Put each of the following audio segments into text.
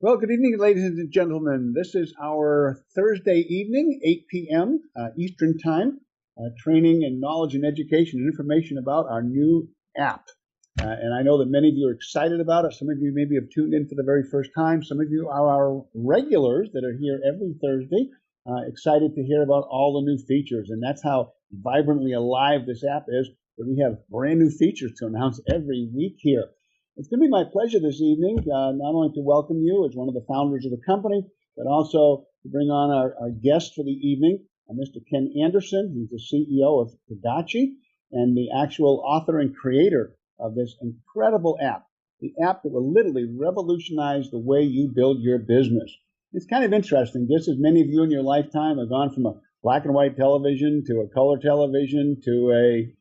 Well, good evening, ladies and gentlemen. This is our Thursday evening, 8 p.m. Eastern Time, training and knowledge and education and information about our new app. And I know that many of you are excited about it. Some of you maybe have tuned in for the very first time. Some of you are our regulars that are here every Thursday, excited to hear about all the new features. And that's how vibrantly alive this app is, that we have brand new features to announce every week here. It's going to be my pleasure this evening, not only to welcome you as one of the founders of the company, but also to bring on our guest for the evening, Mr. Ken Anderson. He's the CEO of Tadachi and the actual author and creator of this incredible app, the app that will literally revolutionize the way you build your business. It's kind of interesting, just as many of you in your lifetime have gone from a black and white television to a color television to a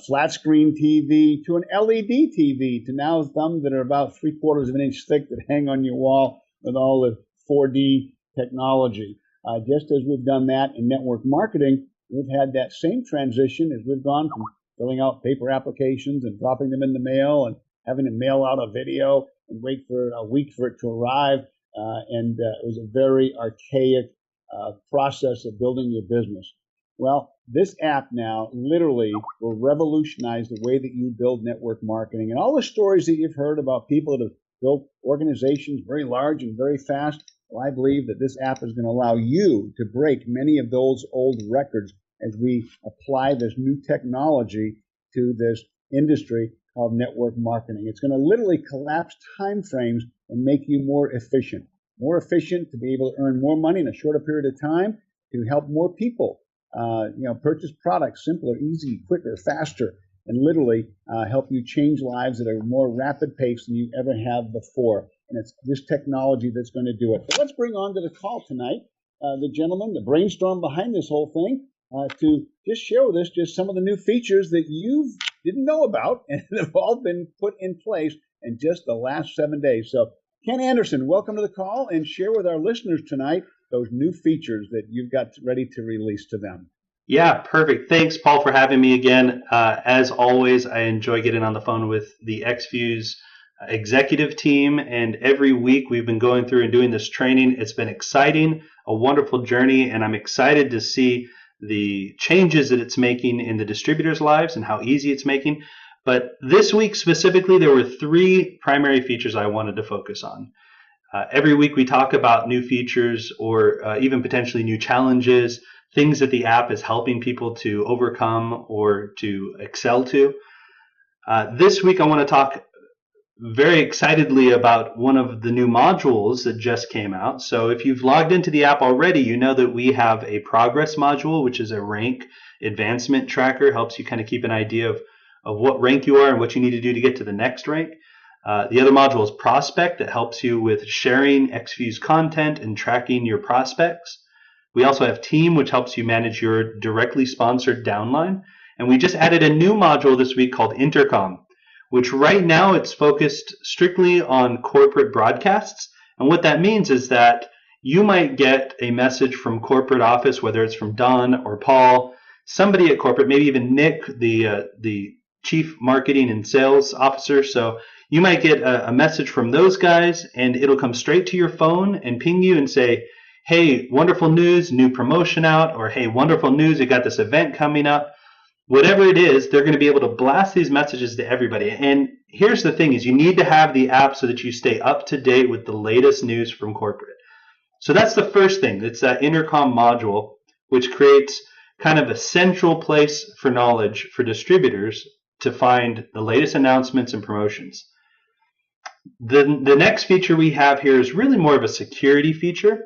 flat screen TV to an LED TV to now thumbs that are about 3/4 of an inch thick that hang on your wall with all the 4D technology. Just as we've done that in network marketing, we've had that same transition as we've gone from filling out paper applications and dropping them in the mail and having to mail out a video and wait for a week for it to arrive. It was a very archaic process of building your business. Well, this app now literally will revolutionize the way that you build network marketing. And all the stories that you've heard about people that have built organizations very large and very fast, well, I believe that this app is going to allow you to break many of those old records as we apply this new technology to this industry called network marketing. It's going to literally collapse time frames and make you more efficient to be able to earn more money in a shorter period of time, to help more people purchase products simpler, easy, quicker, faster, and literally help you change lives at a more rapid pace than you ever have before. And it's this technology that's going to do it. So let's bring on to the call tonight the gentleman, the brainstorm behind this whole thing, to just share with us just some of the new features that you didn't know about and have all been put in place in just the last 7 days. So Ken Anderson, welcome to the call, and share with our listeners tonight those new features that you've got ready to release to them. Yeah, perfect. Thanks, Paul, for having me again. As always, I enjoy getting on the phone with the eXfuze executive team, and every week we've been going through and doing this training. It's been exciting, a wonderful journey, and I'm excited to see the changes that it's making in the distributors' lives and how easy it's making. But this week specifically, there were 3 primary features I wanted to focus on. Every week we talk about new features or even potentially new challenges, things that the app is helping people to overcome or to excel to. This week I want to talk very excitedly about one of the new modules that just came out. So if you've logged into the app already, you know that we have a progress module, which is a rank advancement tracker, helps you kind of keep an idea of what rank you are and what you need to do to get to the next rank. The other module is Prospect, that helps you with sharing eXfuze content and tracking your prospects. We also have Team, which helps you manage your directly sponsored downline. And we just added a new module this week called Intercom, which right now it's focused strictly on corporate broadcasts. And what that means is that you might get a message from corporate office, whether it's from Don or Paul, somebody at corporate, maybe even Nick, the chief marketing and sales officer. So you might get a message from those guys, and it'll come straight to your phone and ping you and say, hey, wonderful news, new promotion out, or hey, wonderful news, you got this event coming up. Whatever it is, they're going to be able to blast these messages to everybody. And here's the thing is you need to have the app so that you stay up to date with the latest news from corporate. So that's the first thing. It's that Intercom module, which creates kind of a central place for knowledge for distributors to find the latest announcements and promotions. The next feature we have here is really more of a security feature,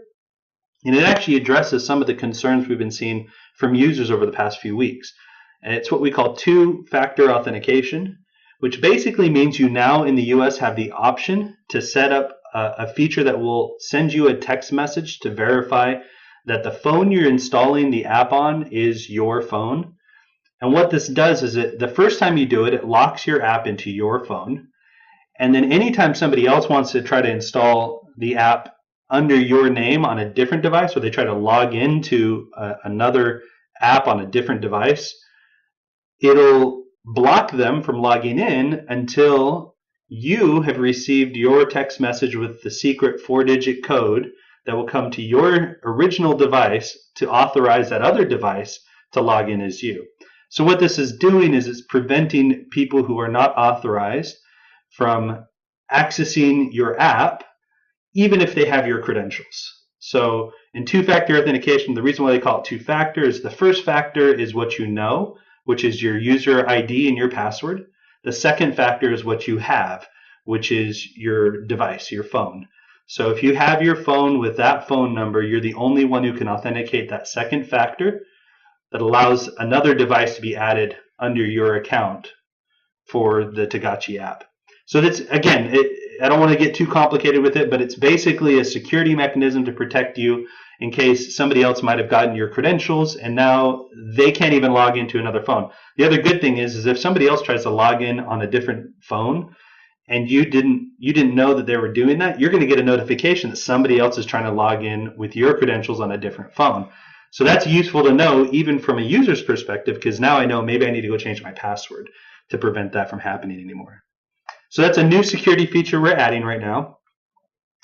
and it actually addresses some of the concerns we've been seeing from users over the past few weeks. And it's what we call two-factor authentication, which basically means you now in the US have the option to set up a feature that will send you a text message to verify that the phone you're installing the app on is your phone. And what this does is the first time you do it, it locks your app into your phone. And then anytime somebody else wants to try to install the app under your name on a different device, or they try to log into another app on a different device, it'll block them from logging in until you have received your text message with the secret 4-digit code that will come to your original device to authorize that other device to log in as you. So what this is doing is it's preventing people who are not authorized from accessing your app, even if they have your credentials. So in two-factor authentication, the reason why they call it two-factor is the first factor is what you know, which is your user ID and your password. The second factor is what you have, which is your device, your phone. So if you have your phone with that phone number, you're the only one who can authenticate that second factor that allows another device to be added under your account for the Tagachi app. So that's, again, I don't want to get too complicated with it, but it's basically a security mechanism to protect you in case somebody else might have gotten your credentials and now they can't even log into another phone. The other good thing is if somebody else tries to log in on a different phone and you didn't know that they were doing that, you're going to get a notification that somebody else is trying to log in with your credentials on a different phone. So that's useful to know even from a user's perspective, because now I know maybe I need to go change my password to prevent that from happening anymore. So that's a new security feature we're adding right now.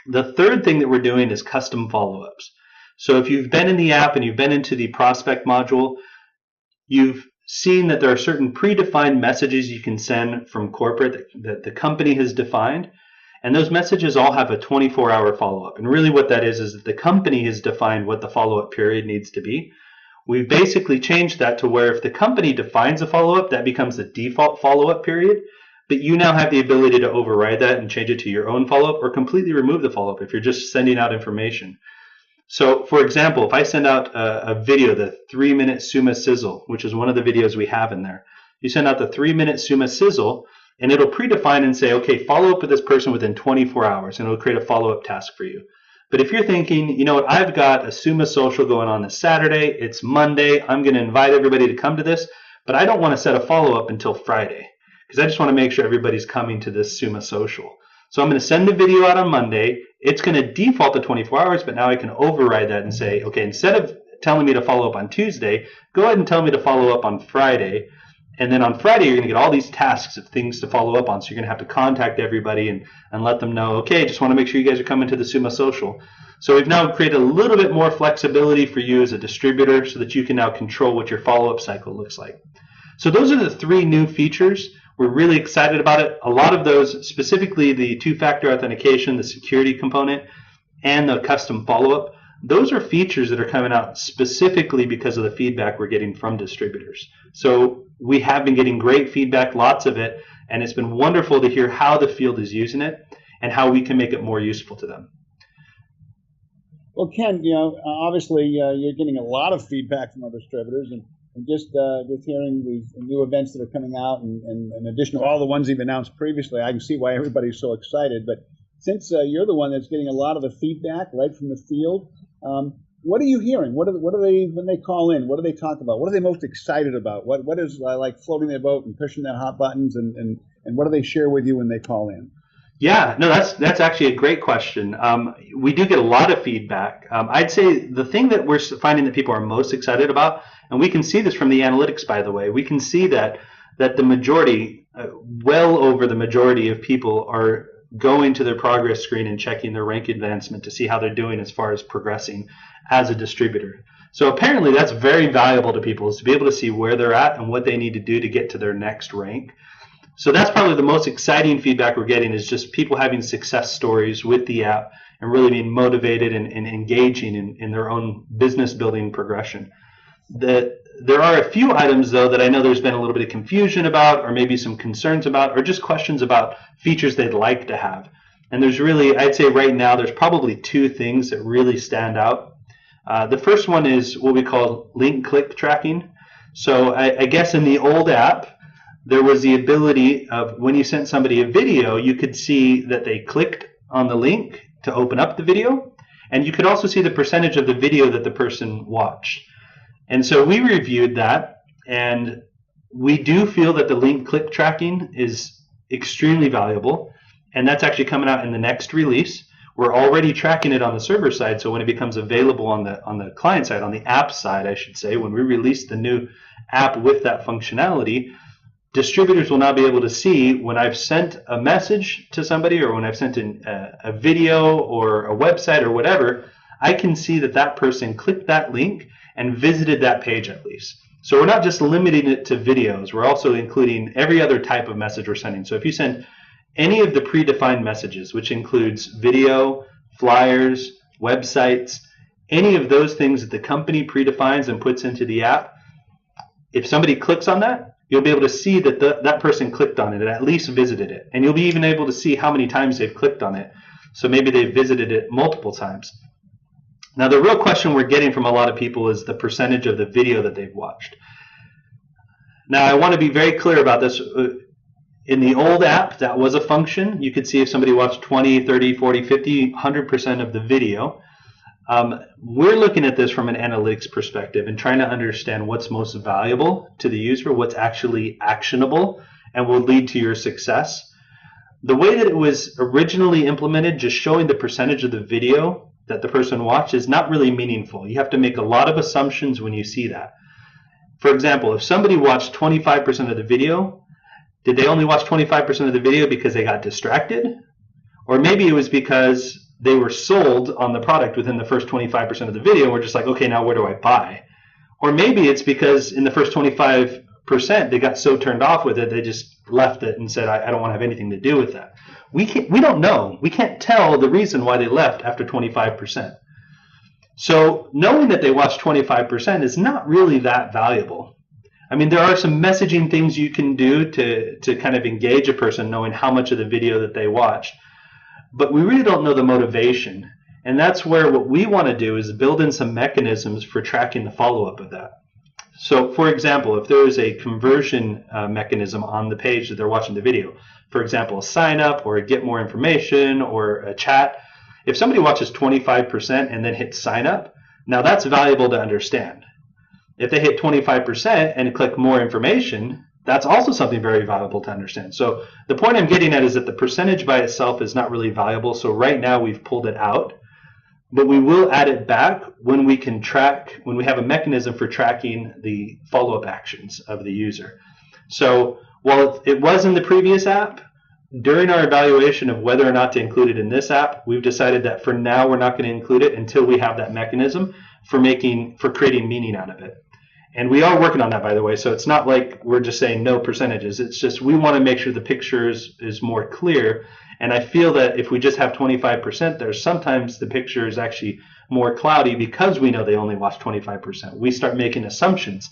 The third thing that we're doing is custom follow-ups. So if you've been in the app and you've been into the prospect module, you've seen that there are certain predefined messages you can send from corporate that the company has defined. And those messages all have a 24-hour follow-up. And really what that is that the company has defined what the follow-up period needs to be. We've basically changed that to where if the company defines a follow-up, that becomes the default follow-up period. But you now have the ability to override that and change it to your own follow-up or completely remove the follow-up if you're just sending out information. So, for example, if I send out a video, the 3-minute Summa Sizzle, which is one of the videos we have in there, you send out the 3-minute Summa Sizzle, and it'll predefine and say, okay, follow up with this person within 24 hours, and it'll create a follow-up task for you. But if you're thinking, you know what, I've got a Summa Social going on this Saturday, it's Monday, I'm going to invite everybody to come to this, but I don't want to set a follow-up until Friday, because I just want to make sure everybody's coming to this Summa Social. So I'm going to send the video out on Monday. It's going to default to 24 hours, but now I can override that and say, okay, instead of telling me to follow up on Tuesday, go ahead and tell me to follow up on Friday. And then on Friday, you're going to get all these tasks of things to follow up on. So you're going to have to contact everybody and let them know, okay, just want to make sure you guys are coming to the Summa Social. So we've now created a little bit more flexibility for you as a distributor so that you can now control what your follow-up cycle looks like. So those are the 3 new features. We're really excited about it. A lot of those, specifically the two-factor authentication, the security component, and the custom follow-up, those are features that are coming out specifically because of the feedback we're getting from distributors. So we have been getting great feedback, lots of it, and it's been wonderful to hear how the field is using it and how we can make it more useful to them. Well, Ken, obviously you're getting a lot of feedback from our distributors, and just hearing these new events that are coming out, and in addition to all the ones you've announced previously, I can see why everybody's so excited. But since you're the one that's getting a lot of the feedback right from the field, what are you hearing? What are they when they call in? What do they talk about? What are they most excited about? What is like floating their boat and pushing their hot buttons, and what do they share with you when they call in? Yeah, no, that's actually a great question. We do get a lot of feedback. I'd say the thing that we're finding that people are most excited about, and we can see this from the analytics, by the way, we can see that the majority, well over the majority of people are going to their progress screen and checking their rank advancement to see how they're doing as far as progressing as a distributor. So apparently that's very valuable to people, is to be able to see where they're at and what they need to do to get to their next rank. So that's probably the most exciting feedback we're getting, is just people having success stories with the app and really being motivated and engaging in their own business building progression. There are a few items, though, that I know there's been a little bit of confusion about, or maybe some concerns about, or just questions about features they'd like to have. And there's really, I'd say right now, there's probably 2 things that really stand out. The first one is what we call link click tracking. So I guess in the old app, there was the ability of when you sent somebody a video, you could see that they clicked on the link to open up the video, and you could also see the percentage of the video that the person watched. And so we reviewed that, and we do feel that the link click tracking is extremely valuable, and that's actually coming out in the next release. We're already tracking it on the server side, so when it becomes available on the client side, on the app side, I should say, when we release the new app with that functionality, distributors will now be able to see when I've sent a message to somebody or when I've sent a video or a website or whatever, I can see that that person clicked that link and visited that page at least. So we're not just limiting it to videos. We're also including every other type of message we're sending. So if you send any of the predefined messages, which includes video, flyers, websites, any of those things that the company predefines and puts into the app, if somebody clicks on that, you'll be able to see that that person clicked on it and at least visited it. And you'll be even able to see how many times they've clicked on it. So maybe they've visited it multiple times. Now, the real question we're getting from a lot of people is the percentage of the video that they've watched. Now, I want to be very clear about this. In the old app, that was a function. You could see if somebody watched 20, 30, 40, 50, 100% of the video. We're looking at this from an analytics perspective and trying to understand what's most valuable to the user, what's actually actionable and will lead to your success. The way that it was originally implemented, just showing the percentage of the video that the person watched, is not really meaningful. You have to make a lot of assumptions when you see that. For example, if somebody watched 25% of the video, did they only watch 25% of the video because they got distracted? Or maybe it was because they were sold on the product within the first 25% of the video and we're just like, okay, now where do I buy? Or maybe it's because in the first 25% they got so turned off with it, they just left it and said, I don't want to have anything to do with that. We don't know. We can't tell the reason why they left after 25%. So knowing that they watched 25% is not really that valuable. I mean, there are some messaging things you can do to kind of engage a person knowing how much of the video that they watched. But we really don't know the motivation. And that's where what we want to do is build in some mechanisms for tracking the follow-up of that. So, for example, if there is a conversion mechanism on the page that they're watching the video, for example, a sign up or a get more information or a chat, if somebody watches 25% and then hits sign up, now that's valuable to understand. If they hit 25% and click more information, that's also something very valuable to understand. So the point I'm getting at is that the percentage by itself is not really valuable. So right now we've pulled it out, but we will add it back when we can track, when we have a mechanism for tracking the follow-up actions of the user. So while it was in the previous app, during our evaluation of whether or not to include it in this app, we've decided that for now we're not going to include it until we have that mechanism for creating meaning out of it. And we are working on that, by the way, so it's not like we're just saying no percentages. It's just we want to make sure the picture is more clear. And I feel that if we just have 25% there, sometimes the picture is actually more cloudy because we know they only watch 25%. We start making assumptions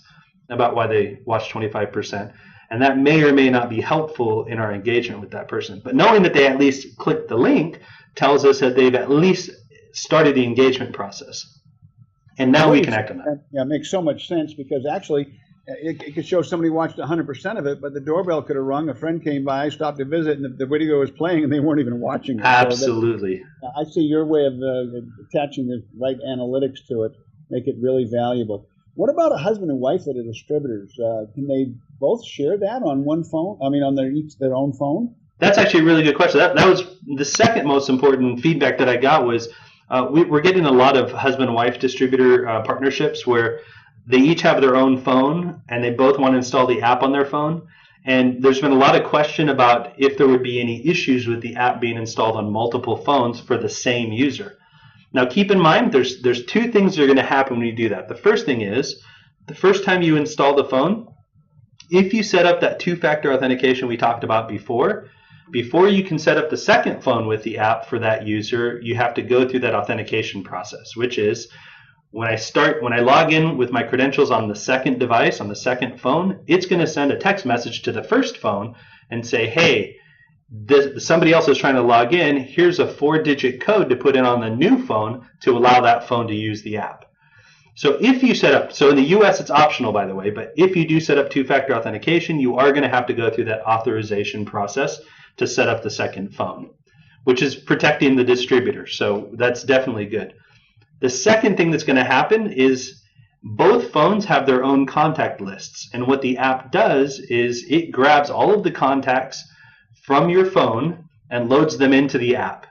about why they watch 25%. And that may or may not be helpful in our engagement with that person. But knowing that they at least clicked the link tells us that they've at least started the engagement process. And now we can act on that. Yeah, it makes so much sense because actually it could show somebody watched 100% of it, but the doorbell could have rung, a friend came by, stopped to visit, and the video was playing and they weren't even watching it. Absolutely. So I see your way of attaching the right analytics to it, make it really valuable. What about a husband and wife that are distributors? Can they both share that on one phone? I mean, on their own phone? That's actually a really good question. That was the second most important feedback that I got was we're getting a lot of husband-wife distributor partnerships where they each have their own phone and they both want to install the app on their phone. And there's been a lot of question about if there would be any issues with the app being installed on multiple phones for the same user. Now, keep in mind, there's two things that are going to happen when you do that. The first thing is, the first time you install the phone, if you set up that two-factor authentication we talked about before you can set up the second phone with the app for that user, you have to go through that authentication process, which is when I log in with my credentials on the second device, on the second phone, it's going to send a text message to the first phone and say, hey, somebody else is trying to log in. Here's a 4-digit code to put in on the new phone to allow that phone to use the app. So if you set up, so in the US it's optional, by the way, but if you do set up two-factor authentication, you are going to have to go through that authorization process to set up the second phone, which is protecting the distributor. So that's definitely good. The second thing that's going to happen is both phones have their own contact lists. And what the app does is it grabs all of the contacts from your phone and loads them into the app.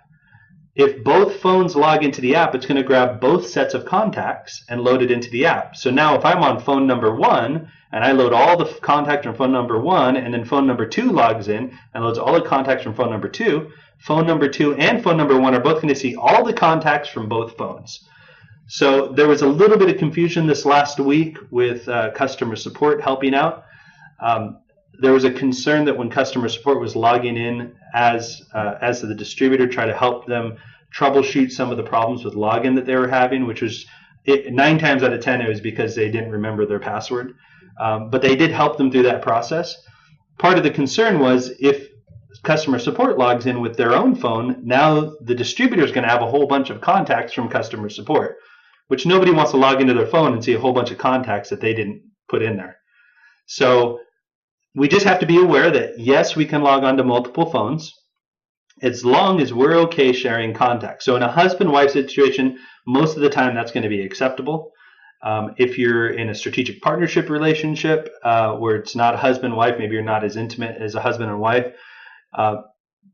if both phones log into the app, it's going to grab both sets of contacts and load it into the app. So now if I'm on phone number 1 and I load all the contacts from phone number 1, and then phone number 2 logs in and loads all the contacts from phone number 2, phone number 2 and phone number 1 are both going to see all the contacts from both phones. So there was a little bit of confusion this last week with customer support helping out. There was a concern that when customer support was logging in as the distributor, try to help them troubleshoot some of the problems with login that they were having, which was 9 times out of 10 it was because they didn't remember their password. But they did help them through that process. Part of the concern was if customer support logs in with their own phone, now the distributor is going to have a whole bunch of contacts from customer support, which nobody wants to log into their phone and see a whole bunch of contacts that they didn't put in there. So we just have to be aware that, yes, we can log on to multiple phones as long as we're okay sharing contacts. So in a husband-wife situation, most of the time that's going to be acceptable. If you're in a strategic partnership relationship where it's not a husband-wife, maybe you're not as intimate as a husband and wife,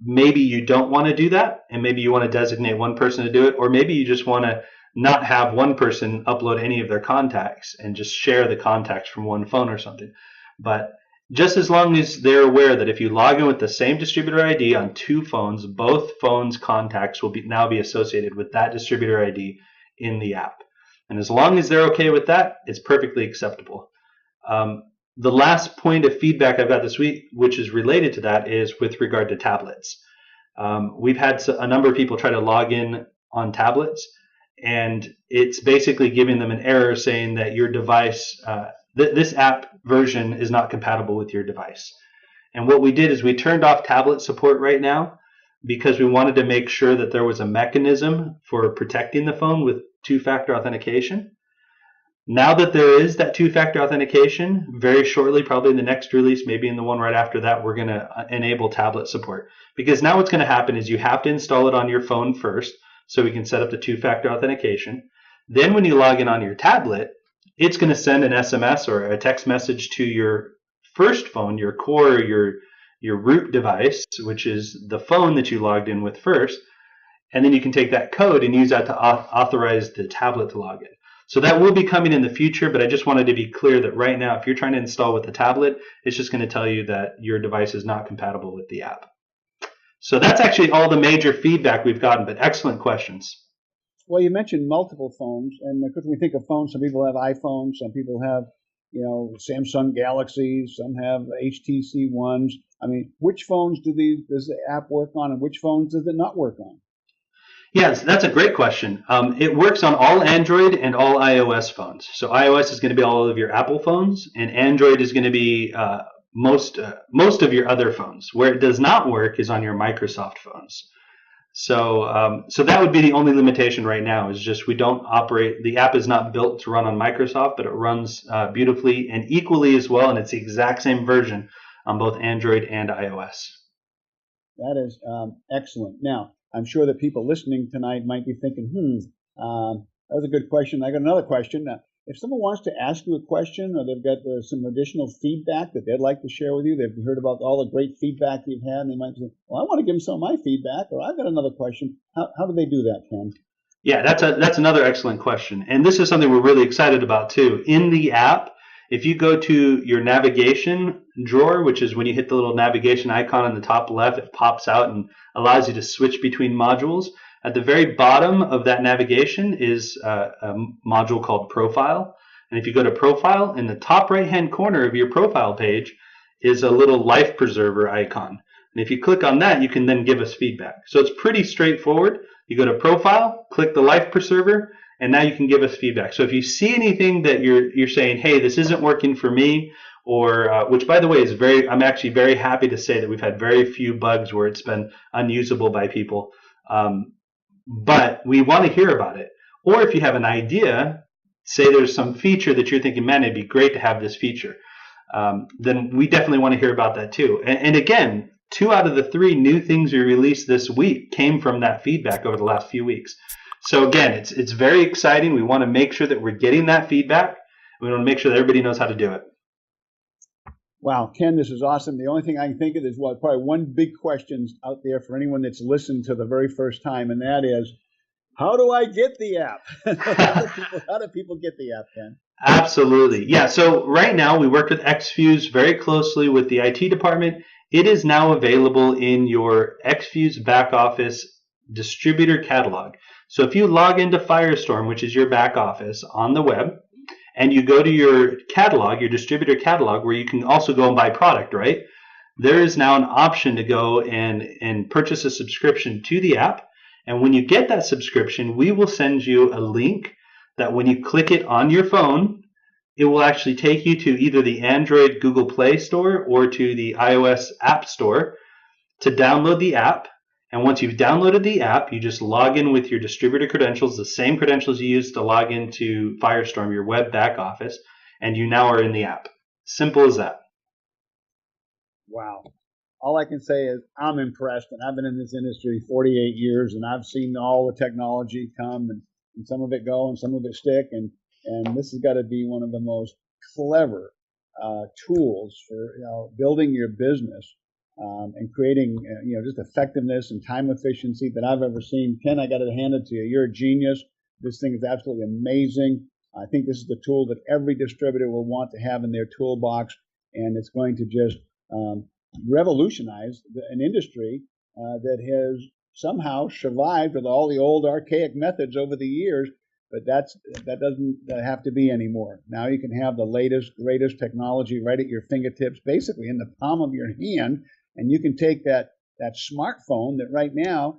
maybe you don't want to do that, and maybe you want to designate one person to do it, or maybe you just want to not have one person upload any of their contacts and just share the contacts from one phone or something. But just as long as they're aware that if you log in with the same distributor ID on 2 phones, both phones' contacts will now be associated with that distributor ID in the app. And as long as they're okay with that, it's perfectly acceptable. The last point of feedback I've got this week, which is related to that, is with regard to tablets. We've had a number of people try to log in on tablets, and it's basically giving them an error saying that your device, this app version is not compatible with your device. And what we did is we turned off tablet support right now because we wanted to make sure that there was a mechanism for protecting the phone with 2-factor authentication. Now that there is that 2-factor authentication, very shortly, probably in the next release, maybe in the one right after that, we're going to enable tablet support. Because now what's going to happen is you have to install it on your phone first so we can set up the 2-factor authentication. Then when you log in on your tablet, it's going to send an SMS or a text message to your first phone, your core, your root device, which is the phone that you logged in with first. And then you can take that code and use that to authorize the tablet to log in. So that will be coming in the future, but I just wanted to be clear that right now, if you're trying to install with the tablet, it's just going to tell you that your device is not compatible with the app. So that's actually all the major feedback we've gotten, but excellent questions. Well, you mentioned multiple phones, and of course, when we think of phones, some people have iPhones, some people have, Samsung Galaxies, some have HTC Ones. I mean, which phones does the app work on, and which phones does it not work on? Yes, that's a great question. It works on all Android and all iOS phones. So iOS is going to be all of your Apple phones, and Android is going to be most of your other phones. Where it does not work is on your Microsoft phones. So that would be the only limitation right now, is just we don't operate, the app is not built to run on Microsoft, but it runs beautifully and equally as well, and it's the exact same version on both Android and iOS. That is excellent. Now, I'm sure that people listening tonight might be thinking, that was a good question. I got another question. If someone wants to ask you a question, or they've got some additional feedback that they'd like to share with you, they've heard about all the great feedback you've had, and they might say, well, I want to give them some of my feedback, or I've got another question. How do they do that, Ken? Yeah, that's another excellent question. And this is something we're really excited about, too. In the app, if you go to your navigation drawer, which is when you hit the little navigation icon on the top left, it pops out and allows you to switch between modules. At the very bottom of that navigation is a module called Profile. And if you go to Profile, in the top right-hand corner of your profile page is a little life preserver icon. And if you click on that, you can then give us feedback. So it's pretty straightforward. You go to Profile, click the life preserver, and now you can give us feedback. So if you see anything that you're saying, hey, this isn't working for me, or which, by the way, I'm actually very happy to say that we've had very few bugs where it's been unusable by people. But we want to hear about it. Or if you have an idea, say there's some feature that you're thinking, man, it'd be great to have this feature, then we definitely want to hear about that too. And again, 2 out of the 3 new things we released this week came from that feedback over the last few weeks. So again, it's very exciting. We want to make sure that we're getting that feedback. We want to make sure that everybody knows how to do it. Wow, Ken, this is awesome. The only thing I can think of is probably one big question out there for anyone that's listened to the very first time, and that is, how do I get the app? How do people get the app, Ken? Absolutely. Yeah. So right now we worked with eXfuze very closely with the IT department. It is now available in your eXfuze back office distributor catalog. So if you log into Firestorm, which is your back office on the web, and you go to your catalog, your distributor catalog, where you can also go and buy product, right? There is now an option to go and purchase a subscription to the app. And when you get that subscription, we will send you a link that when you click it on your phone, it will actually take you to either the Android Google Play Store or to the iOS App Store to download the app. And once you've downloaded the app, you just log in with your distributor credentials, the same credentials you used to log into Firestorm, your web back office, and you now are in the app. Simple as that. Wow. All I can say is I'm impressed, and I've been in this industry 48 years, and I've seen all the technology come, and some of it go and some of it stick, and this has got to be one of the most clever tools for building your business and creating just effectiveness and time efficiency that I've ever seen. Ken, I got to hand it to you. You're a genius. This thing is absolutely amazing. I think this is the tool that every distributor will want to have in their toolbox, and it's going to just revolutionize an industry that has somehow survived with all the old archaic methods over the years. But that doesn't have to be anymore. Now you can have the latest, greatest technology right at your fingertips, basically in the palm of your hand, and you can take that smartphone that right now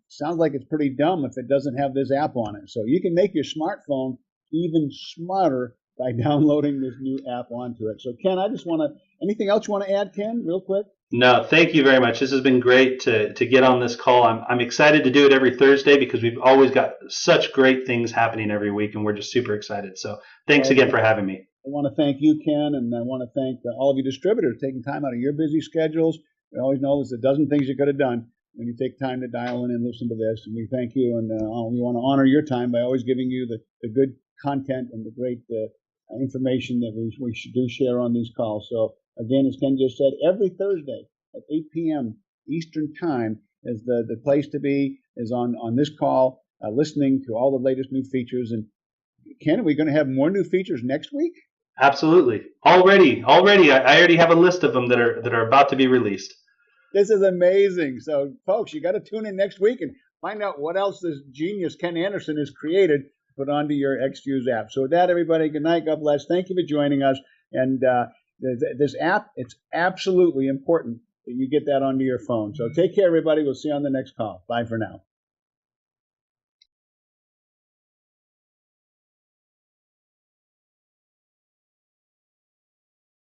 sounds like it's pretty dumb if it doesn't have this app on it. So you can make your smartphone even smarter by downloading this new app onto it. So Ken, anything else you want to add, Ken, real quick? No, thank you very much. This has been great to get on this call. I'm excited to do it every Thursday because we've always got such great things happening every week, and we're just super excited. So thanks again for having me. I want to thank you, Ken, and I want to thank all of you distributors taking time out of your busy schedules. We always know there's a dozen things you could have done when you take time to dial in and listen to this, and we thank you, and we want to honor your time by always giving you the good content and the great information that we do share on these calls. So again, as Ken just said, every Thursday at 8 p.m. Eastern Time is the place to be, is on this call, listening to all the latest new features. And Ken, are we going to have more new features next week? Absolutely. Already. I already have a list of them that are about to be released. This is amazing. So, folks, you got to tune in next week and find out what else this genius Ken Anderson has created, put onto your eXfuze app. So with that, everybody, good night. God bless. Thank you for joining us. And this app, it's absolutely important that you get that onto your phone. So take care, everybody. We'll see you on the next call. Bye for now.